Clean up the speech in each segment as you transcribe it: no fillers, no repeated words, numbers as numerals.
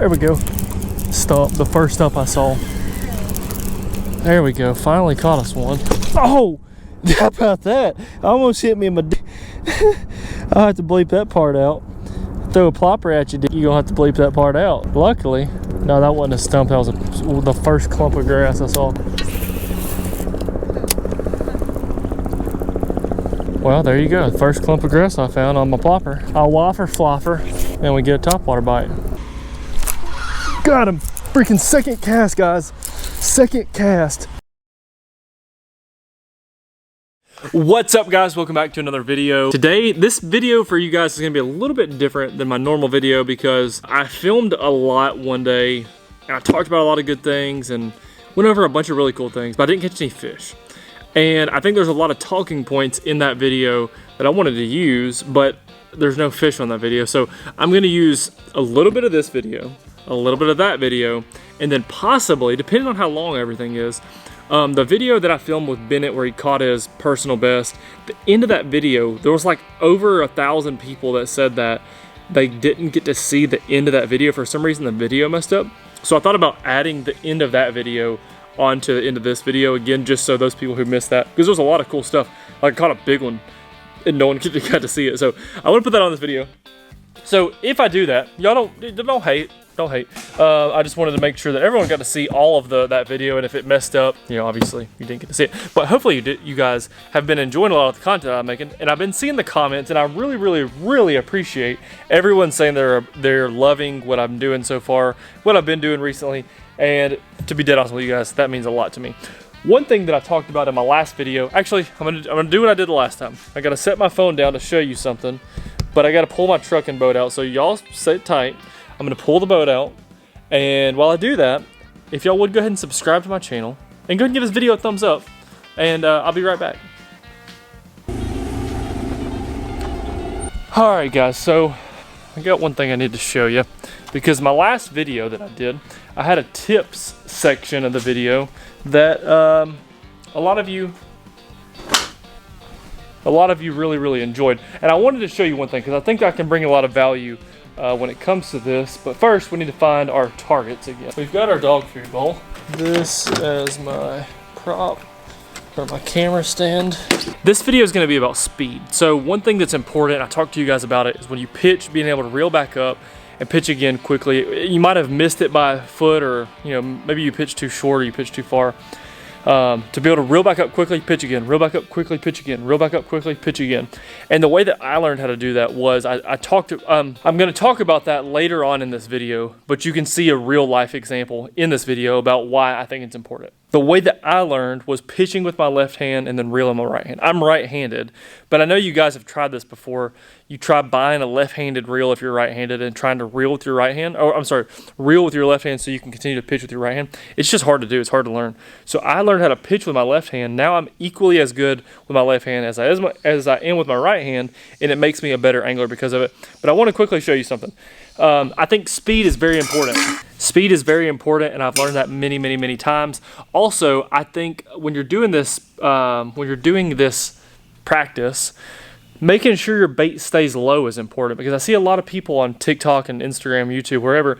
There we go. Stump, the first stump I saw. There we go. Finally caught us one. Oh, how about that? Almost hit me in my I'll have to bleep that part out. Throw a plopper at you, you're gonna have to bleep that part out. Luckily, no, that wasn't a stump. That was the first clump of grass I saw. Well, there you go. First clump of grass I found on my plopper. I'll whopper flopper, and we get a topwater bite. Got him! Freaking second cast, guys. Second cast. What's up, guys? Welcome back to another video. Today, this video for you guys is gonna be a little bit different than my normal video because I filmed a lot one day and I talked about a lot of good things and went over a bunch of really cool things, but I didn't catch any fish. And I think there's a lot of talking points in that video that I wanted to use, but there's no fish on that video. So I'm gonna use a little bit of this video, a little bit of that video, and then possibly, depending on how long everything is, the video that I filmed with Bennett where he caught his personal best, the end of that video, there was like over 1,000 people that said that they didn't get to see the end of that video. For some reason, the video messed up. So I thought about adding the end of that video onto the end of this video again, just so those people who missed that, because there's a lot of cool stuff. Like I caught a big one and no one got to see it. So I want to put that on this video. So if I do that, y'all don't hate. Don't hate. I just wanted to make sure that everyone got to see all of that video, and if it messed up, you know, obviously you didn't get to see it. But hopefully you guys have been enjoying a lot of the content I'm making, and I've been seeing the comments, and I really appreciate everyone saying they're loving what I'm doing so far, what I've been doing recently, and to be dead honest with you guys, that means a lot to me. One thing that I talked about in my last video, actually, I'm gonna do what I did the last time. I gotta set my phone down to show you something, but I gotta pull my truck and boat out, so y'all sit tight. I'm gonna pull the boat out, and while I do that, if y'all would go ahead and subscribe to my channel, and go ahead and give this video a thumbs up, and I'll be right back. Alright guys, so I got one thing I need to show you, because my last video that I did, I had a tips section of the video that a lot of you really enjoyed, and I wanted to show you one thing, because I think I can bring a lot of value when it comes to this. But first we need to find our targets again. We've got our dog food bowl. This as my prop or my camera stand. This video is going to be about speed. So one thing that's important, I talked to you guys about it, is when you pitch, being able to reel back up and pitch again quickly. You might have missed it by a foot, or you know, maybe you pitched too short or you pitched too far. To be able to reel back up quickly, pitch again, reel back up quickly, pitch again, reel back up quickly, pitch again. And the way that I learned how to do that was I'm going to talk about that later on in this video, but you can see a real life example in this video about why I think it's important. The way that I learned was pitching with my left hand and then reeling my right hand. I'm right-handed, but I know you guys have tried this before. You try buying a left-handed reel if you're right-handed and trying to reel with your right hand, or I'm sorry, reel with your left hand so you can continue to pitch with your right hand. It's just hard to do. It's hard to learn. So I learned how to pitch with my left hand. Now I'm equally as good with my left hand as I am with my right hand, and it makes me a better angler because of it. But I want to quickly show you something. I think speed is very important. Speed is very important, and I've learned that many times. Also, I think when you're doing this practice, making sure your bait stays low is important, because I see a lot of people on TikTok and Instagram, YouTube, wherever,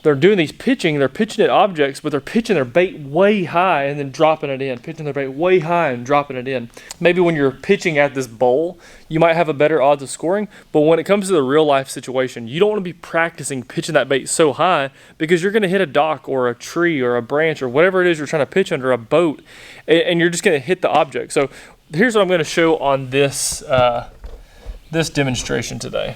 they're doing these pitching, they're pitching at objects, but they're pitching their bait way high and then dropping it in, pitching their bait way high and dropping it in. Maybe when you're pitching at this bowl, you might have a better odds of scoring, but when it comes to the real life situation, you don't want to be practicing pitching that bait so high, because you're going to hit a dock or a tree or a branch or whatever it is you're trying to pitch under, a boat, and you're just going to hit the object. So here's what I'm going to show on this this demonstration today.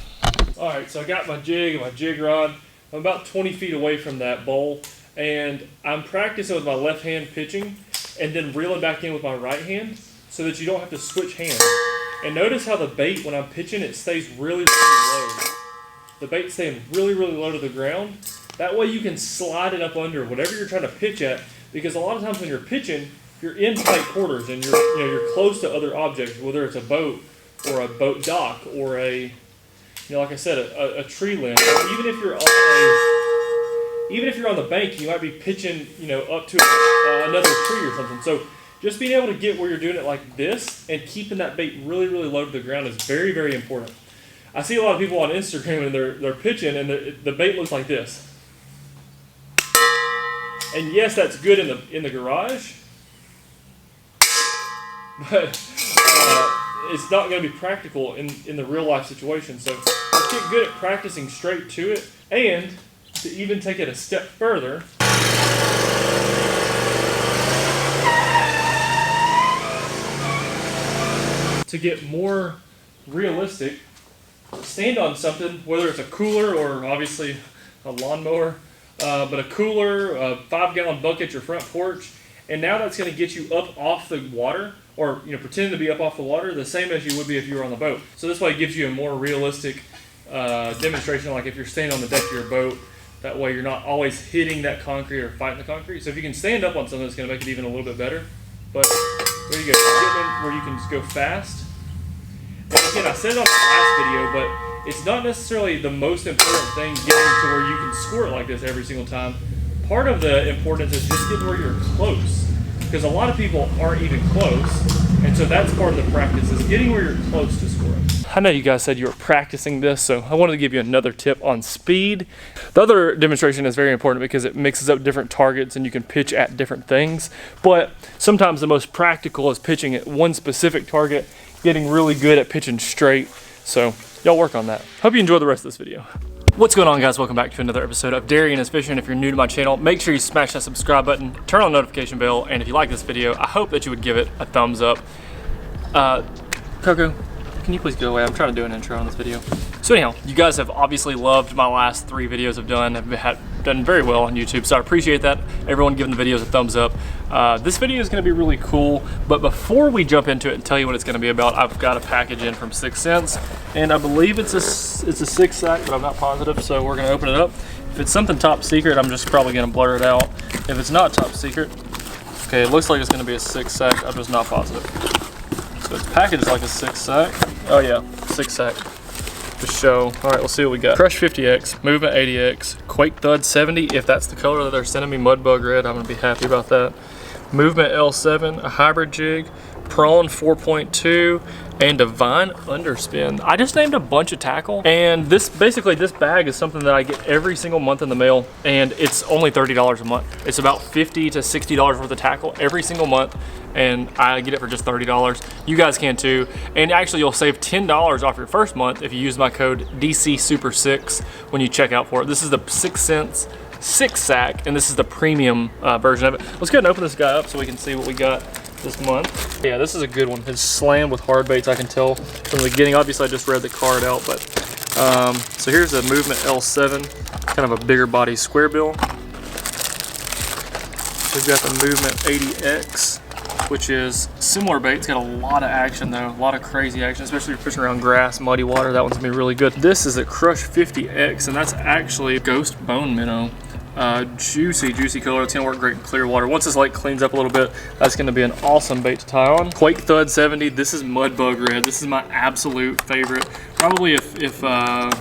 All right, so I got my jig and my jig rod. I'm about 20 feet away from that bowl, and I'm practicing with my left hand pitching and then reeling back in with my right hand so that you don't have to switch hands. And notice how the bait, when I'm pitching, it stays really low. The bait's staying really low to the ground. That way you can slide it up under whatever you're trying to pitch at, because a lot of times when you're pitching, you're in tight quarters and you're close to other objects, whether it's a boat or a boat dock or a, you know, like I said, a tree limb. Even if you're on the bank, you might be pitching, you know, up to another tree or something. So just being able to get where you're doing it like this and keeping that bait really low to the ground is very important. I see a lot of people on Instagram and they're pitching and the bait looks like this. And yes, that's good in the garage, but it's not going to be practical in the real life situation. So let's get good at practicing straight to it, and to even take it a step further, to get more realistic, stand on something, whether it's a cooler or obviously a lawnmower, but a cooler, a 5-gallon bucket, your front porch, and now that's going to get you up off the water, or pretending to be up off the water, the same as you would be if you were on the boat. So this way it gives you a more realistic demonstration, like if you're standing on the deck of your boat. That way you're not always hitting that concrete or fighting the concrete. So if you can stand up on something, it's going to make it even a little bit better. But there you go, getting in where you can just go fast. And again, I said it on the last video, but it's not necessarily the most important thing getting to where you can score it like this every single time. Part of the importance is just getting where you're close, because a lot of people aren't even close, and so that's part of the practice, is getting where you're close to scoring. I know you guys said you were practicing this, so I wanted to give you another tip on speed. The other demonstration is very important because it mixes up different targets and you can pitch at different things, but sometimes the most practical is pitching at one specific target, getting really good at pitching straight. So y'all work on that. Hope you enjoy the rest of this video. What's going on, guys? Welcome back to another episode of Darian is Fishing. If you're new to my channel, make sure you smash that subscribe button, turn on the notification bell, and if you like this video, I hope that you would give it a thumbs up. Coco, can you please go away? I'm trying to do an intro on this video. So anyhow, you guys have obviously loved my last 3 videos I've done. Have done very well on YouTube, so I appreciate that. Everyone giving the videos a thumbs up. This video is going to be really cool, but before we jump into it and tell you what it's going to be about, I've got a package in from 6 Cents, and I believe it's a 6 sack, but I'm not positive, so we're going to open it up. If it's something top secret, I'm just probably going to blur it out. If it's not top secret, okay, it looks like it's going to be a 6 sack. I'm just not positive. So it's packaged like a 6 sack. Oh yeah, 6 sack. Just show. All right, let's see what we got. Crush 50X, Movement 80X, Quake Thud 70. If that's the color that they're sending me, Mudbug Red, I'm gonna be happy about that. Movement L7, a hybrid jig, Prawn 4.2, and Divine Underspin. I just named a bunch of tackle, and this bag is something that I get every single month in the mail, and it's only $30 a month. It's about $50 to $60 worth of tackle every single month, and I get it for just $30. You guys can too, and actually you'll save $10 off your first month if you use my code DCSuper6 when you check out for it. This is the 6 Cents 6 sack, and this is the premium version of it. Let's go ahead and open this guy up so we can see what we got this month. Yeah, this is a good one. It's slammed with hard baits, I can tell from the beginning. Obviously I just read the card out, but so here's the Movement L7, kind of a bigger body square bill. We've got the Movement 80X, which is similar bait. It's got a lot of action though, a lot of crazy action, especially if you're fishing around grass, muddy water. That one's gonna be really good. This is a Crush 50X, and that's actually Ghost Bone Minnow. Juicy color. It's gonna work great in clear water. Once this lake cleans up a little bit, that's gonna be an awesome bait to tie on. Quake Thud 70. This is Mudbug Red. This is my absolute favorite. Probably if I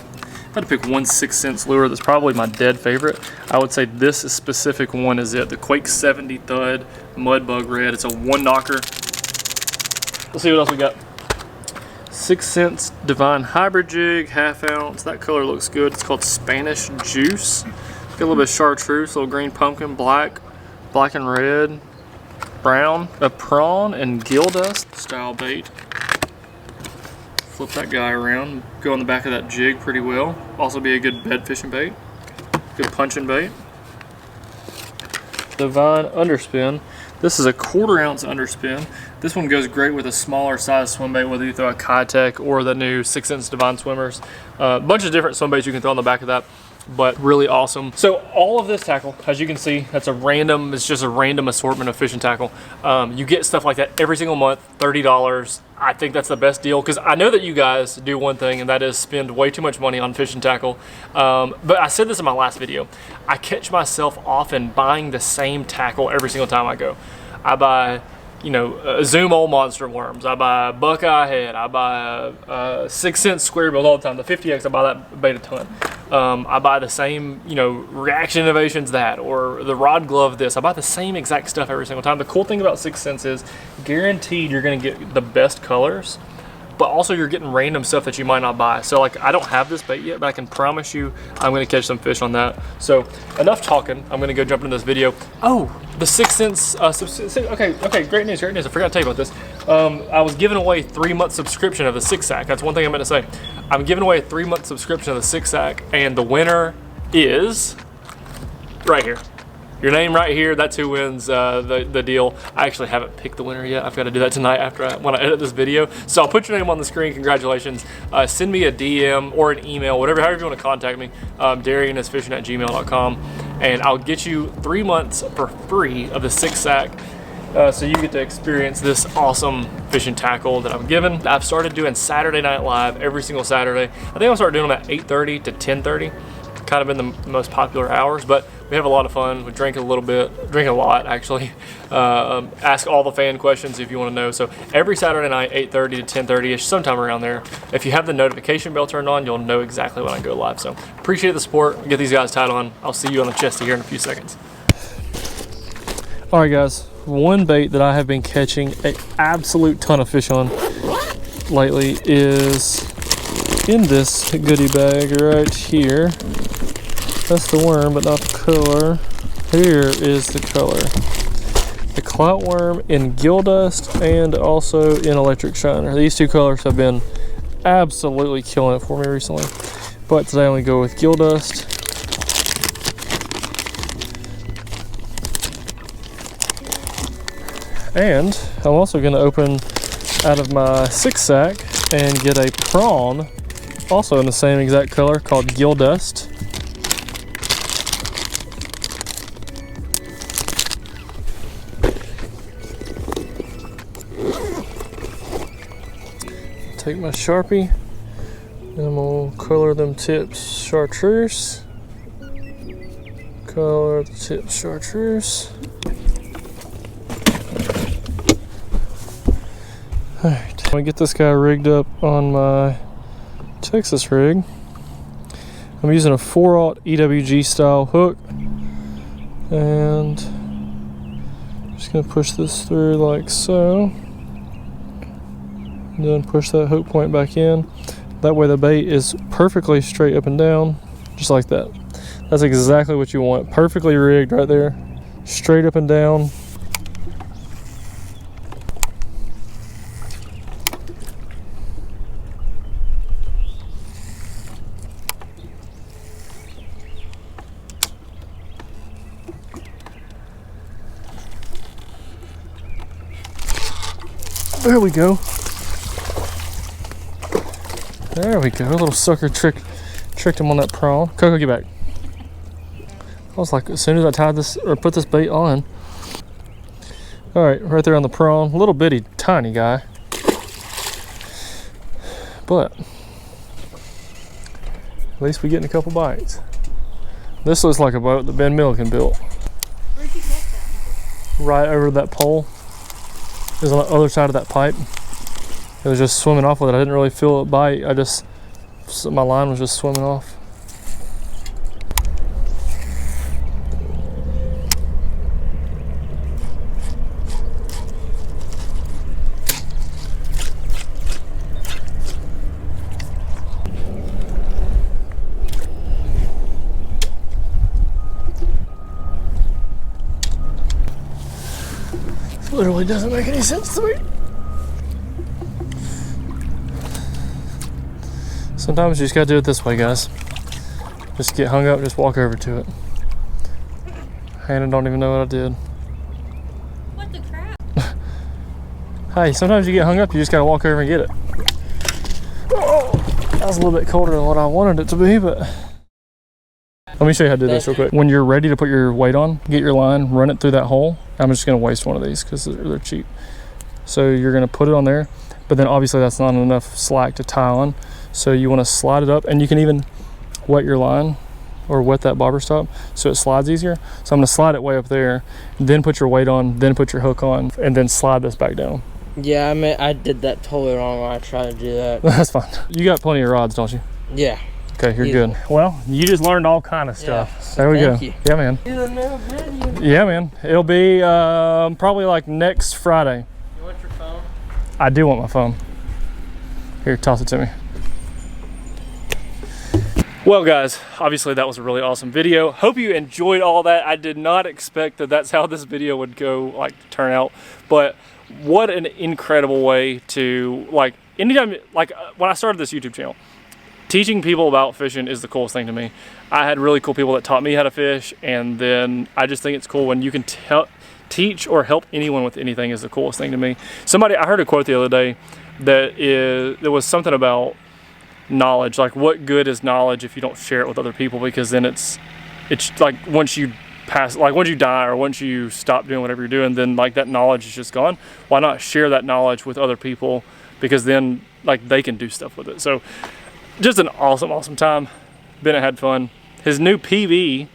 had to pick one 6 Cents lure that's probably my dead favorite, I would say this specific one is it. The Quake 70 Thud Mudbug Red. It's a 1-knocker. Let's see what else we got. 6 Cents Divine Hybrid Jig, 1/2 ounce. That color looks good. It's called Spanish Juice. Got a little bit of chartreuse, little green pumpkin, black and red, brown, a prawn and gill dust style bait. Flip that guy around, go on the back of that jig pretty well. Also be a good bed fishing bait, good punching bait. Divine Underspin. This is a 1/4 ounce underspin. This one goes great with a smaller size swim bait, whether you throw a Kitech or the new 6 Cents Divine Swimmers. A bunch of different swim baits you can throw on the back of that, but really awesome. So all of this tackle, as you can see, it's just a random assortment of fishing tackle. You get stuff like that every single month, $30. I think that's the best deal, because I know that you guys do one thing, and that is spend way too much money on fishing tackle. But I said this in my last video. I catch myself often buying the same tackle every single time I go. I buy, Zoom Old Monster Worms. I buy a Buckeye Head. I buy a 6 Cents square bill all the time. The 50X, I buy that bait a ton. I buy the same, Reaction Innovations that, or the Rod Glove this. I buy the same exact stuff every single time. The cool thing about 6 Cents is guaranteed you're going to get the best colors but also you're getting random stuff that you might not buy. So like, I don't have this bait yet, but I can promise you I'm gonna catch some fish on that. So enough talking, I'm gonna go jump into this video. Oh, the 6 cents, okay, great news. I forgot to tell you about this. I was giving away 3-month subscription of the 6-sack. That's one thing I meant to say. I'm giving away a 3-month subscription of the 6-sack, and the winner is right here. Your name right here, that's who wins the deal. I actually haven't picked the winner yet. I've got to do that tonight when I edit this video. So I'll put your name on the screen, congratulations. Send me a DM or an email, however you want to contact me, darianisfishing@gmail.com, and I'll get you 3 months for free of the 6-sack. So you get to experience this awesome fishing tackle that I'm given. I've started doing Saturday Night Live every single Saturday. I think I'll start doing them at 8:30 to 10:30. Kind of been the most popular hours, but we have a lot of fun. We drink a lot actually. Ask all the fan questions if you want to know. So every Saturday night, 8:30 to 10:30ish, sometime around there. If you have the notification bell turned on, you'll know exactly when I go live. So appreciate the support. Get these guys tied on. I'll see you on the chesty here in a few seconds. All right, guys. One bait that I have been catching an absolute ton of fish on lately is in this goodie bag right here. That's the worm, but not the color. Here is the color. The clout worm in gill dust and also in electric shiner. These two colors have been absolutely killing it for me recently. But today I'm gonna go with gill dust. And I'm also gonna open out of my 6-sack and get a prawn, also in the same exact color, called gill dust. Take my Sharpie and I'm gonna color them tips chartreuse. Color the tips chartreuse. Alright, I'm gonna get this guy rigged up on my Texas rig. I'm using a 4/0 EWG style hook, and I'm just gonna push this through like so. And then push that hook point back in. That way the bait is perfectly straight up and down, just like that. That's exactly what you want. Perfectly rigged right there. Straight up and down. There we go. There we go. Little sucker tricked him on that prawn. Coco, get back. I was like, as soon as I tied this or put this bait on. All right, right there on the prawn. Little bitty, tiny guy. But at least we getting a couple bites. This looks like a boat that Ben Milliken built. Where'd you get that? Right over that pole. It was on the other side of that pipe. It was just swimming off with it. I didn't really feel it bite. My line was just swimming off. This literally doesn't make any sense to me. Sometimes you just gotta do it this way, guys. Just get hung up, just walk over to it. Hannah don't even know what I did. What the crap? Hey, sometimes you get hung up, you just gotta walk over and get it. Oh, that was a little bit colder than what I wanted it to be, but... Let me show you how to do this real quick. When you're ready to put your weight on, get your line, run it through that hole. I'm just gonna waste one of these because they're cheap. So you're gonna put it on there, but then obviously that's not enough slack to tie on. So you want to slide it up, and you can even wet your line or wet that bobber stop so it slides easier. So I'm going to slide it way up there, then put your weight on, then put your hook on, and then slide this back down. Yeah, I mean, I did that totally wrong when I tried to do that. That's fine. You got plenty of rods, don't you? Yeah. Okay, you're good. Well, you just learned all kind of stuff. Yeah. There we go. You. Yeah, man. Yeah, man. It'll be probably like next Friday. You want your phone? I do want my phone. Here, toss it to me. Well guys, obviously that was a really awesome video. Hope you enjoyed all that. I did not expect that that's how this video would go, like, turn out. But what an incredible way to, like, anytime, like when I started this YouTube channel, teaching people about fishing is the coolest thing to me. I had really cool people that taught me how to fish, and then I just think it's cool when you can teach or help anyone with anything is the coolest thing to me. I heard a quote the other day there was something about knowledge, like what good is knowledge if you don't share it with other people, because then it's like once you die or once you stop doing whatever you're doing, then like that knowledge is just gone. Why not share that knowledge with other people, because then like they can do stuff with it. So just an awesome time. Bennett had fun. His new PV,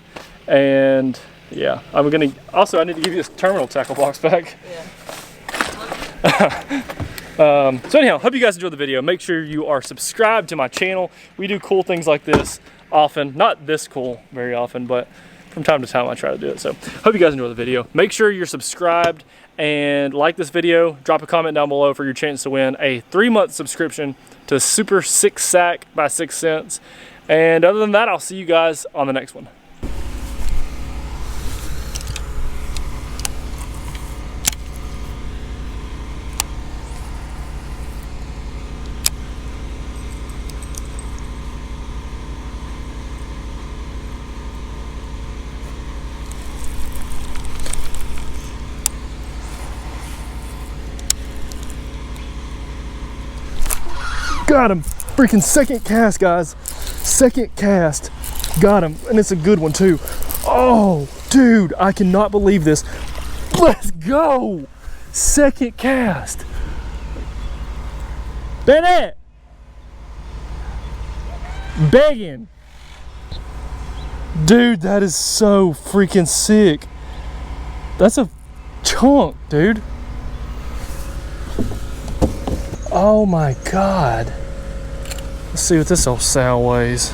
and yeah, I need to give you this terminal tackle box back. Yeah. So anyhow, hope you guys enjoyed the video. Make sure you are subscribed to my channel. We do cool things like this often. Not this cool very often, but from time to time I try to do it. So hope you guys enjoy the video. Make sure you're subscribed and like this video. Drop a comment down below for your chance to win a 3-month subscription to Super 6 Sack by 6 cents. And other than that, I'll see you guys on the next one. Got him. Freaking second cast, guys. Second cast. Got him. And it's a good one, too. Oh, dude, I cannot believe this. Let's go. Second cast. Bennett. Begging. Dude, that is so freaking sick. That's a chunk, dude. Oh my God. Let's see what this old sow weighs.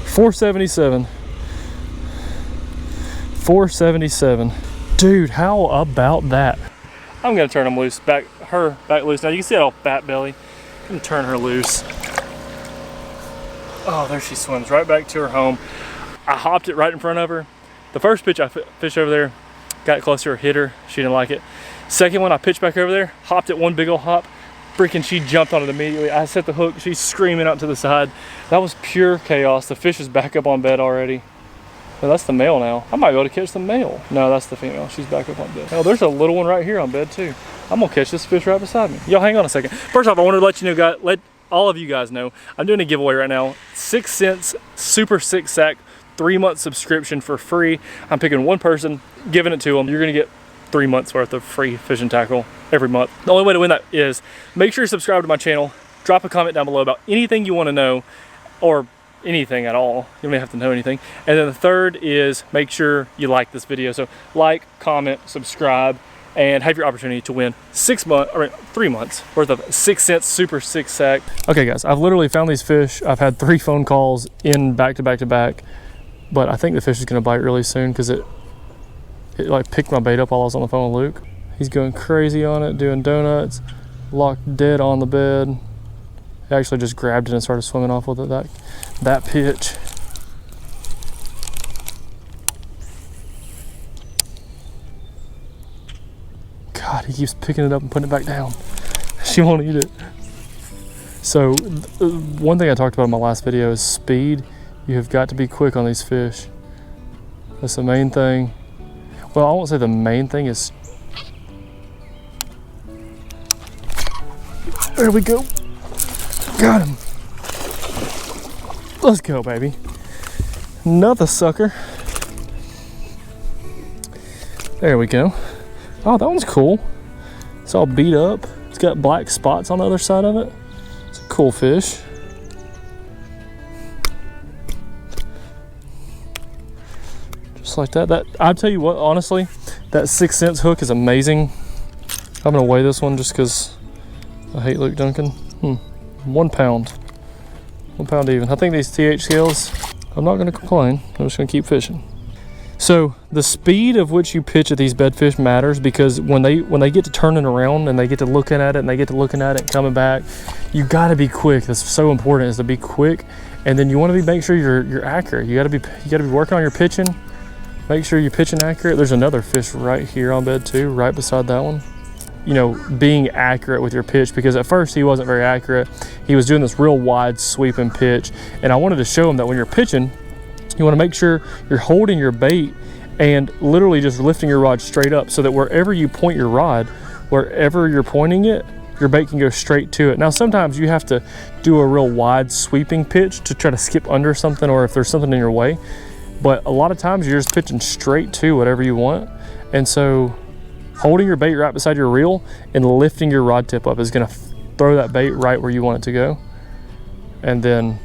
$477. $477. Dude, how about that? I'm gonna turn him loose, back loose. Now you can see that old fat belly. I'm gonna turn her loose. Oh, there she swims right back to her home. I hopped it right in front of her. The first pitch I fished over there, got closer, hit her, she didn't like it. Second one, I pitched back over there, hopped it one big old hop, freaking she jumped on it immediately. I set the hook, she's screaming out to the side. That was pure chaos. The fish is back up on bed already. But that's the male now. I might be able to catch the male. No, that's the female, she's back up on bed. Oh, there's a little one right here on bed too. I'm gonna catch this fish right beside me. Y'all hang on a second. First off, I wanted to let you know, guys, let all of you guys know, I'm doing a giveaway right now. 6 cents Super 6 Sack 3-month subscription for free. I'm picking one person, giving it to them. You're gonna get 3 months worth of free fishing tackle every month. The only way to win that is make sure you subscribe to my channel, drop a comment down below about anything you want to know, or anything at all. You don't even have to know anything. And then the third is make sure you like this video. So like, comment, subscribe, and have your opportunity to win 3 months worth of 6 cents Super 6 Sack. Okay guys, I've literally found these fish. I've had 3 phone calls in back to back to back. But I think the fish is gonna bite really soon because it like picked my bait up while I was on the phone with Luke. He's going crazy on it, doing donuts, locked dead on the bed. He actually just grabbed it and started swimming off with it that pitch. God, he keeps picking it up and putting it back down. She won't eat it. So one thing I talked about in my last video is speed. You have got to be quick on these fish. That's the main thing. Well, I won't say the main thing is... There we go. Got him. Let's go, baby. Another sucker. There we go. Oh, that one's cool. It's all beat up. It's got black spots on the other side of it. It's a cool fish. Just like that. I'll tell you what, honestly, that 6 cents hook is amazing. I'm gonna weigh this one just because I hate Luke Duncan. 1 pound. 1 pound even. I think these TH scales, I'm not gonna complain. I'm just gonna keep fishing. So the speed of which you pitch at these bedfish matters, because when they get to turning around and they get to looking at it and they get to looking at it and coming back, you got to be quick. That's so important, is to be quick. And then you want to make sure you're accurate. You got to be working on your pitching. Make sure you're pitching accurate. There's another fish right here on bed too, right beside that one. You know, being accurate with your pitch, because at first he wasn't very accurate. He was doing this real wide sweeping pitch, and I wanted to show him that when you're pitching, you want to make sure you're holding your bait and literally just lifting your rod straight up, so that wherever you point your rod, wherever you're pointing it, your bait can go straight to it. Now sometimes you have to do a real wide sweeping pitch to try to skip under something, or if there's something in your way, but a lot of times you're just pitching straight to whatever you want. And so holding your bait right beside your reel and lifting your rod tip up is going to throw that bait right where you want it to go. And then,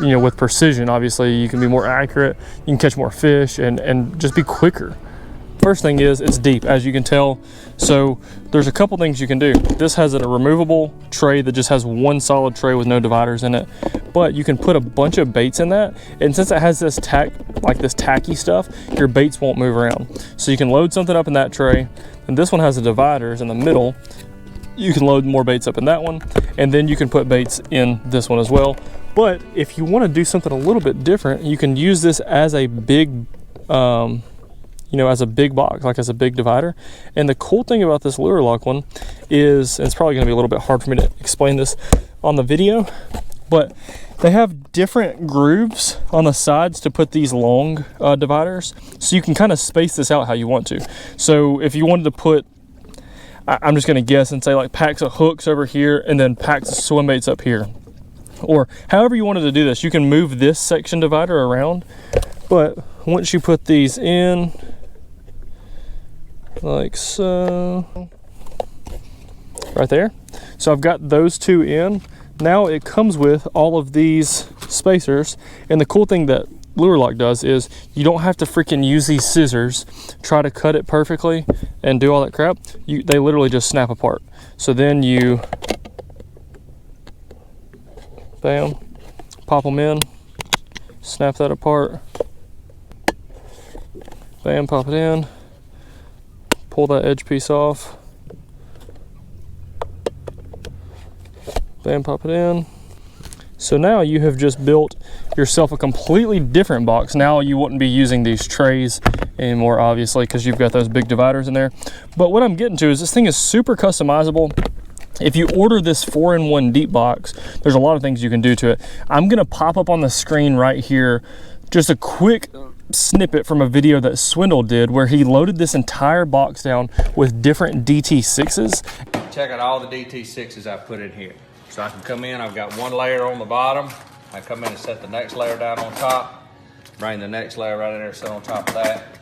you know, with precision, obviously you can be more accurate, you can catch more fish, and just be quicker. First thing is, it's deep, as you can tell. So there's a couple things you can do. This has a removable tray that just has one solid tray with no dividers in it, but you can put a bunch of baits in that, and since it has this tacky stuff, your baits won't move around. So you can load something up in that tray, and this one has the dividers in the middle. You can load more baits up in that one, and then you can put baits in this one as well. But if you want to do something a little bit different, you can use this as a big you know, as a big box, like as a big divider. And the cool thing about this lure lock one is, and it's probably going to be a little bit hard for me to explain this on the video, but they have different grooves on the sides to put these long dividers, so you can kind of space this out how you want to. So if you wanted to put, I'm just going to guess and say like packs of hooks over here and then packs of swim baits up here, or however you wanted to do this, you can move this section divider around. But once you put these in, like so, right there. So I've got those two in. Now it comes with all of these spacers, and the cool thing that Lure Lock does is you don't have to freaking use these scissors, try to cut it perfectly and do all that crap. They literally just snap apart. So then you, bam, pop them in, snap that apart, bam, pop it in, pull that edge piece off, bam, pop it in. So now you have just built yourself a completely different box. Now you wouldn't be using these trays anymore, obviously, because you've got those big dividers in there. But what I'm getting to is this thing is super customizable. If you order this 4-in-1 deep box, there's a lot of things you can do to it. I'm gonna pop up on the screen right here just a quick snippet from a video that Swindle did, where he loaded this entire box down with different DT6s. Check out all the DT6s I put in here. So I can come in, I've got one layer on the bottom. I come in and set the next layer down on top, bring the next layer right in there, set on top of that.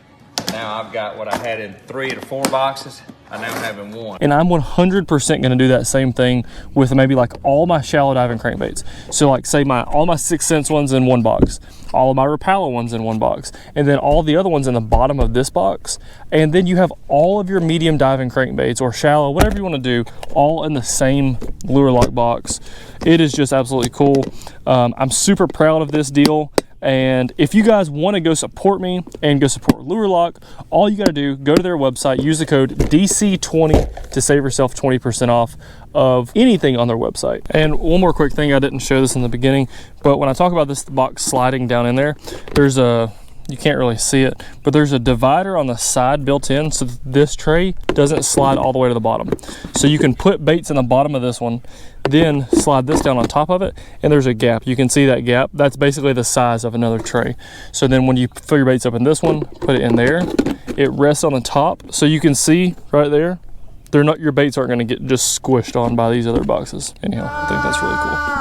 Now I've got what I had in 3 to 4 boxes, I now have in 1. And I'm 100% gonna do that same thing with maybe like all my shallow diving crankbaits. So like say all my 6 cents ones in one box, all of my Rapala ones in one box, and then all the other ones in the bottom of this box. And then you have all of your medium diving crankbaits or shallow, whatever you wanna do, all in the same Lure Lock box. It is just absolutely cool. I'm super proud of this deal. And if you guys want to go support me and go support Lure Lock, all you got to do, go to their website, use the code DC20 to save yourself 20% off of anything on their website. And one more quick thing, I didn't show this in the beginning, but when I talk about this box sliding down in there, there's you can't really see it, but there's a divider on the side built in, so this tray doesn't slide all the way to the bottom. So you can put baits in the bottom of this one, then slide this down on top of it, and there's a gap. You can see that gap. That's basically the size of another tray. So then when you fill your baits up in this one, put it in there, it rests on the top, so you can see right there, your baits aren't gonna get just squished on by these other boxes. Anyhow, I think that's really cool.